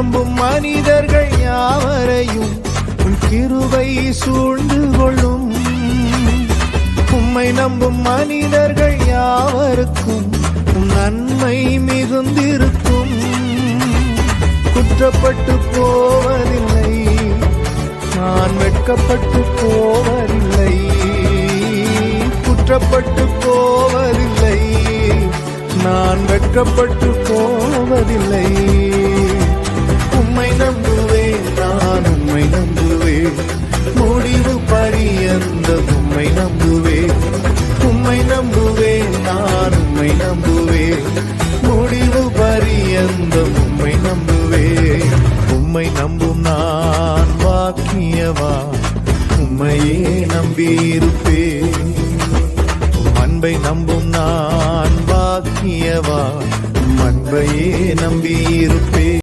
நம்பும் மனிதர்கள் யாவரையும் உன் கிருபை சூழ்ந்து கொள்ளும். உம்மை நம்பும் மனிதர்கள் யாவருக்கும் உன் நன்மை மிகுந்திருக்கும். குற்றப்பட்டு போவதில்லை, நான் வெட்கப்பட்டு போவதில்லை. குற்றப்பட்டு போவதில்லை, நான் வெட்கப்பட்டு போவதில்லை. உம்மை நம்புவேன், நான் உம்மை நம்புவேன், முடிவு பரியந்த உம்மை நம்புவேன். உம்மை நம்புவேன், நான் உம்மை நம்புவேன், முடிவு பரியந்த உம்மை நம்புவேன். உம்மை நம்பும் நான் வாக்கியவா, உம்மையே நம்பியிருப்பேன். அன்பை நம்பும் நான் பாக்கியவா, அன்பையே நம்பி